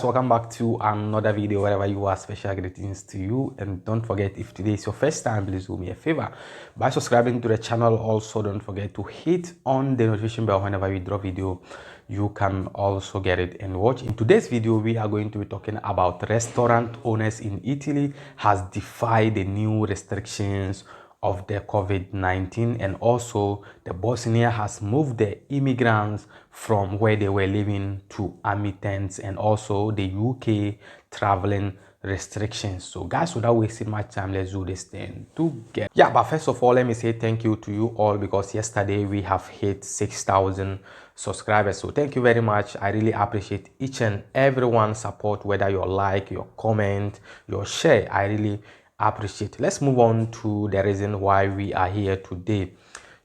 welcome back to another video. Wherever you are, special greetings to you, and don't forget, if today is your first time, please do me a favor by subscribing to the channel. Also, don't forget to hit on the notification bell. Whenever we drop video, you can also get it and watch. In today's video, we are going to be talking about restaurant owners in Italy has defied the new restrictions of the COVID-19, and also the Bosnia has moved the immigrants from where they were living to army tents, and also the UK traveling restrictions. So guys, without wasting my time, let's do this thing together. Yeah, but first of all, let me say thank you to you all, because yesterday we have hit 6,000 subscribers. So thank you very much. I really appreciate each and everyone's support, whether your like, your comment, your share. I really appreciate. Let's move on to the reason why we are here today.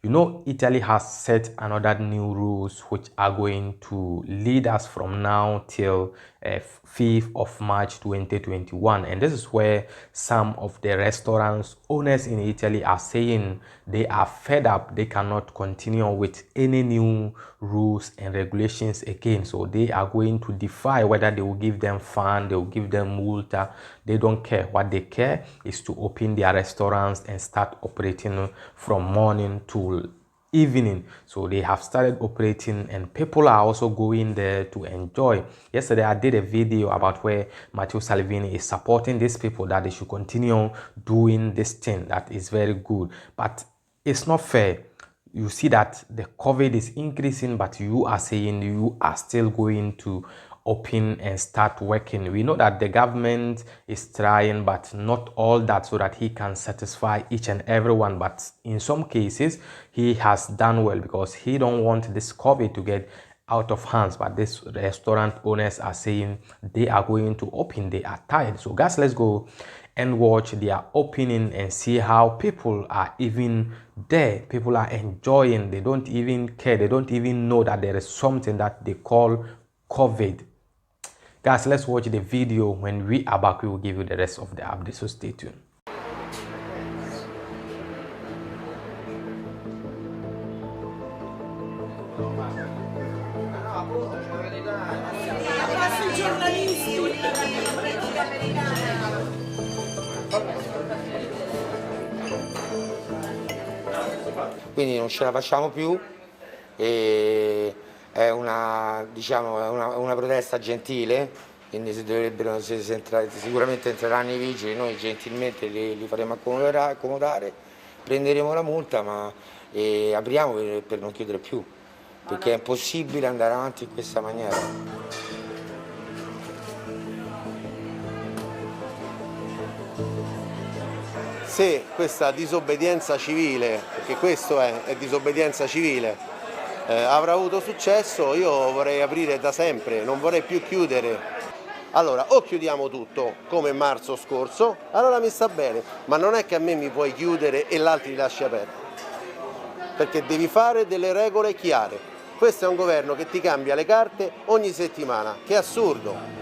You know, Italy has set another new rules which are going to lead us from now till 5th of March 2021, and this is where some of the restaurants owners in Italy are saying they are fed up. They cannot continue with any new rules and regulations again, so they are going to defy. Whether they will give them fine, they will give them multa, they don't care. What they care is to open their restaurants and start operating from morning to evening. So they have started operating, and people are also going there to enjoy. Yesterday I did a video about where Matteo Salvini is supporting these people, that they should continue doing this thing. That is very good, but it's not fair. You see that the COVID is increasing, but you are saying you are still going to open and start working. We know that the government is trying, but not all that, so that he can satisfy each and everyone. But in some cases he has done well, because he don't want this COVID to get out of hands. But these restaurant owners are saying they are going to open. They are tired. So guys, let's go and watch their opening and see how people are even there. People are enjoying. They don't even care. They don't even know that there is something that they call COVID. Guys, let's watch the video. When we are back, we will give you the rest of the update, so stay tuned. Quindi non ce la facciamo più, e è una, diciamo, è una protesta gentile, quindi sicuramente entreranno i vigili, noi gentilmente li faremo accomodare, prenderemo la multa, ma apriamo per non chiudere più, perché è impossibile andare avanti in questa maniera. Se questa disobbedienza civile, perché questo è disobbedienza civile, avrà avuto successo, io vorrei aprire da sempre, non vorrei più chiudere. Allora, o chiudiamo tutto come marzo scorso, allora mi sta bene, ma non è che a me mi puoi chiudere e l'altro li lasci aperti, perché devi fare delle regole chiare. Questo è un governo che ti cambia le carte ogni settimana, che è assurdo.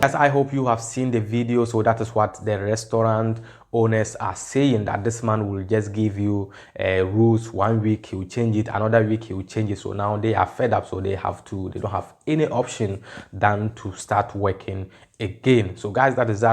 Guys, I hope you have seen the video. So that is what the restaurant owners are saying, that this man will just give you rules. 1 week he will change it, another week he will change it. So now they are fed up, so they don't have any option than to start working again. So guys, that is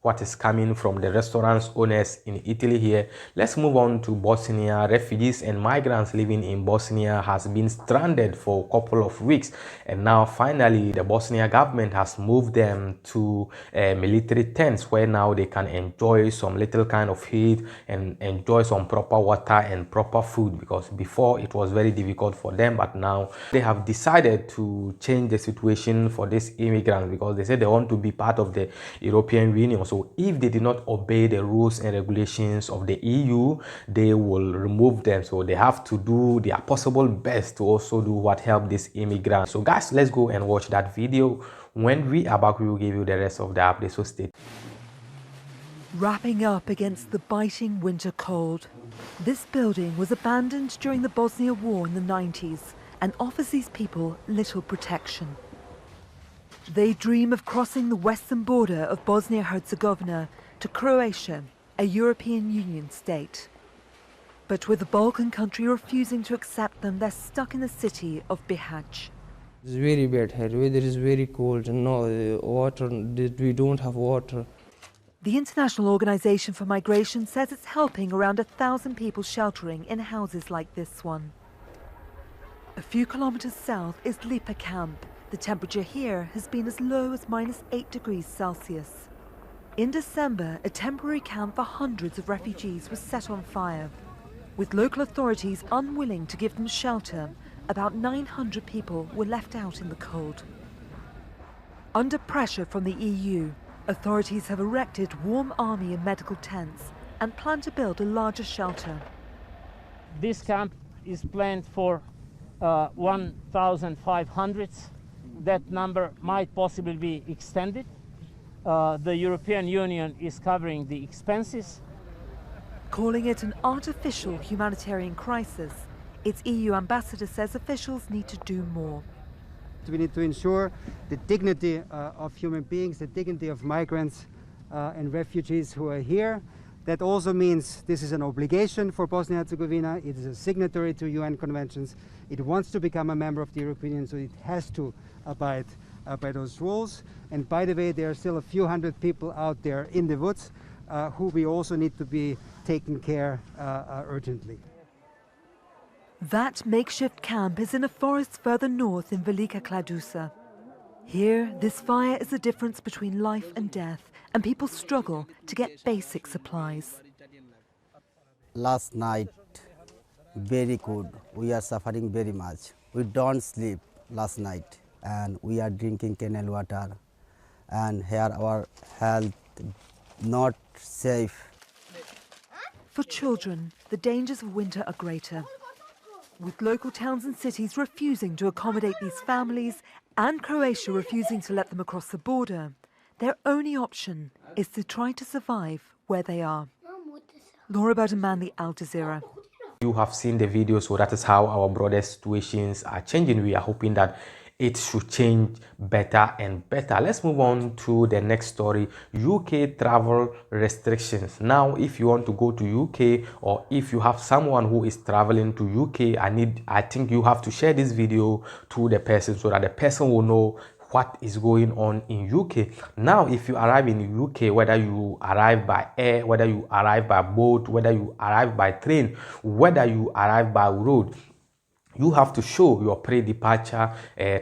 what is coming from the restaurants owners in Italy here. Let's move on to Bosnia. Refugees and migrants living in Bosnia has been stranded for a couple of weeks, and now finally the Bosnia government has moved them to military tents, where now they can enjoy some little kind of heat and enjoy some proper water and proper food, because before it was very difficult for them. But now they have decided to change the situation for these immigrants, because they said they want to be part of the European Union. So if they did not obey the rules and regulations of the EU, they will remove them. So they have to do their possible best to also do what help these immigrants. So guys, let's go and watch that video. When we are back, we will give you the rest of the update, so stay. Wrapping up against the biting winter cold, this building was abandoned during the Bosnia War in the 90s and offers these people little protection. They dream of crossing the western border of Bosnia-Herzegovina to Croatia, a European Union state. But with the Balkan country refusing to accept them, they're stuck in the city of Bihać. It's very bad here. Weather is very cold and no water. We don't have water. The International Organization for Migration says it's helping around 1,000 people sheltering in houses like this one. A few kilometers south is Lipa camp. The temperature here has been as low as -8 degrees Celsius. In December, a temporary camp for hundreds of refugees was set on fire. With local authorities unwilling to give them shelter, about 900 people were left out in the cold. Under pressure from the EU, authorities have erected warm army and medical tents and plan to build a larger shelter. This camp is planned for 1,500. That number might possibly be extended. The European Union is covering the expenses. Calling it an artificial humanitarian crisis, its EU ambassador says officials need to do more. We need to ensure the dignity of human beings, the dignity of migrants and refugees who are here. That also means this is an obligation for Bosnia and Herzegovina. It is a signatory to UN conventions. It wants to become a member of the European Union, so it has to abide by those rules. And by the way, there are still a few hundred people out there in the woods who we also need to be taken care urgently. That makeshift camp is in a forest further north in Velika Kladuša. Here, this fire is the difference between life and death, and people struggle to get basic supplies. Last night, very cold. We are suffering very much. We don't sleep last night, and we are drinking canal water, and here our health not safe. For children, the dangers of winter are greater. With local towns and cities refusing to accommodate these families and Croatia refusing to let them across the border, their only option is to try to survive where they are. Laura Bowden-Manley, Al Jazeera. You have seen the video, so that is how our brothers' situations are changing. We are hoping that it should change better and better. Let's move on to the next story. UK travel restrictions. Now, if you want to go to UK, or if you have someone who is traveling to UK, I think you have to share this video to the person so that the person will know what is going on in UK. Now, if you arrive in UK, whether you arrive by air, whether you arrive by boat, whether you arrive by train, whether you arrive by road, you have to show your pre-departure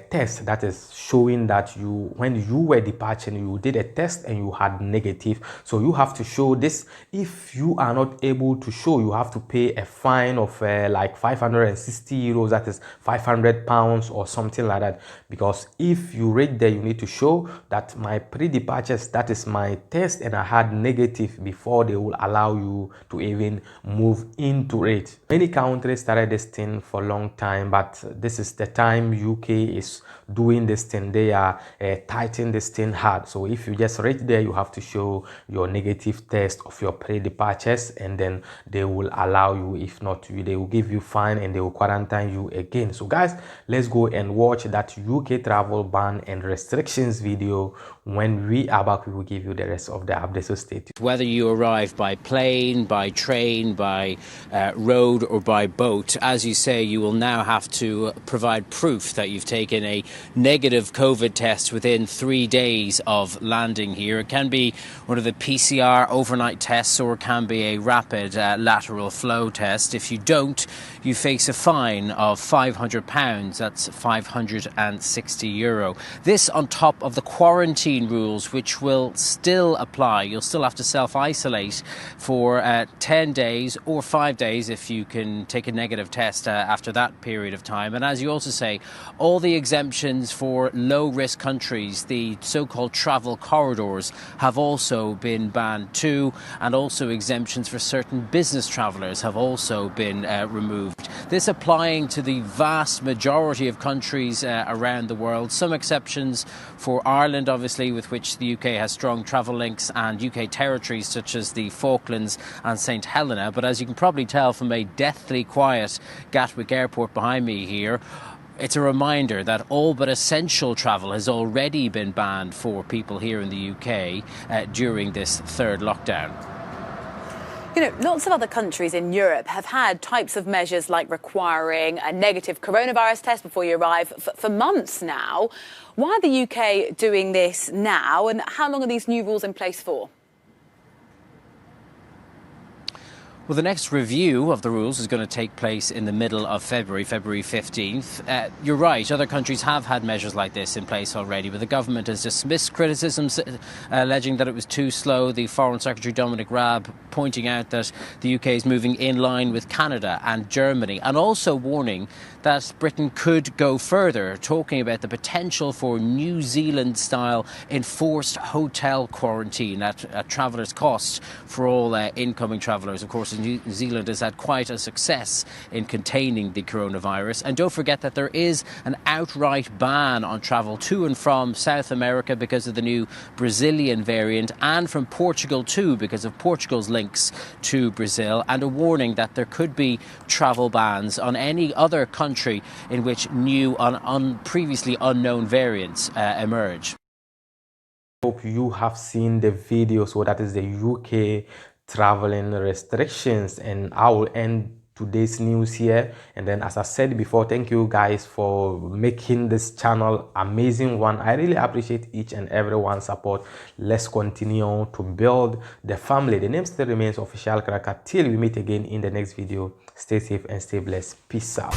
test, that is showing that when you were departing, you did a test and you had negative. So you have to show this. If you are not able to show, you have to pay a fine of like 560 euros, that is 500 pounds or something like that. Because if you read there, you need to show that my pre-departures, that is my test, and I had negative before they will allow you to even move into it. Many countries started this thing for a long time, but this is the time UK is doing this thing. They are tightening this thing hard. So if you just reach there, you have to show your negative test of your pre-departures, and then they will allow you. If not, they will give you fine and they will quarantine you again. So guys, let's go and watch that UK travel ban and restrictions video. When we are back, we will give you the rest of the updates. So stay tuned. Whether you arrive by plane, by train, by road or by boat, as you say, you will now have to provide proof that you've taken a negative COVID test within 3 days of landing here. It can be one of the PCR overnight tests, or it can be a rapid lateral flow test. If you don't, you face a fine of £500. That's €560. This on top of the quarantine rules, which will still apply. You'll still have to self-isolate for 10 days or 5 days if you can take a negative test after that period of time. And as you also say, all the exemptions for low-risk countries, the so-called travel corridors, have also been banned too, and also exemptions for certain business travellers have also been removed. This applying to the vast majority of countries around the world. Some exceptions for Ireland, obviously, with which the UK has strong travel links, and UK territories such as the Falklands and St Helena. But as you can probably tell from a deathly quiet Gatwick Airport behind me here, it's a reminder that all but essential travel has already been banned for people here in the UK during this third lockdown. You know, lots of other countries in Europe have had types of measures like requiring a negative coronavirus test before you arrive for months now. Why are the UK doing this now, and how long are these new rules in place for? Well, the next review of the rules is going to take place in the middle of February 15th. You're right, other countries have had measures like this in place already, but the government has dismissed criticisms alleging that it was too slow. The Foreign Secretary Dominic Raab pointing out that the UK is moving in line with Canada and Germany, and also warning that Britain could go further, talking about the potential for New Zealand-style enforced hotel quarantine at travellers' cost for all incoming travellers. Of course, New Zealand has had quite a success in containing the coronavirus. And don't forget that there is an outright ban on travel to and from South America because of the new Brazilian variant, and from Portugal too because of Portugal's links to Brazil, and a warning that there could be travel bans on any other country in which new previously unknown variants emerge. Hope you have seen the video. So that is the UK traveling restrictions, and I will end today's news here. And then, as I said before, thank you guys for making this channel amazing one. I really appreciate each and everyone's support. Let's continue to build the family. The name still remains Official Cracker. Till we meet again in the next video, stay safe and stay blessed. Peace out.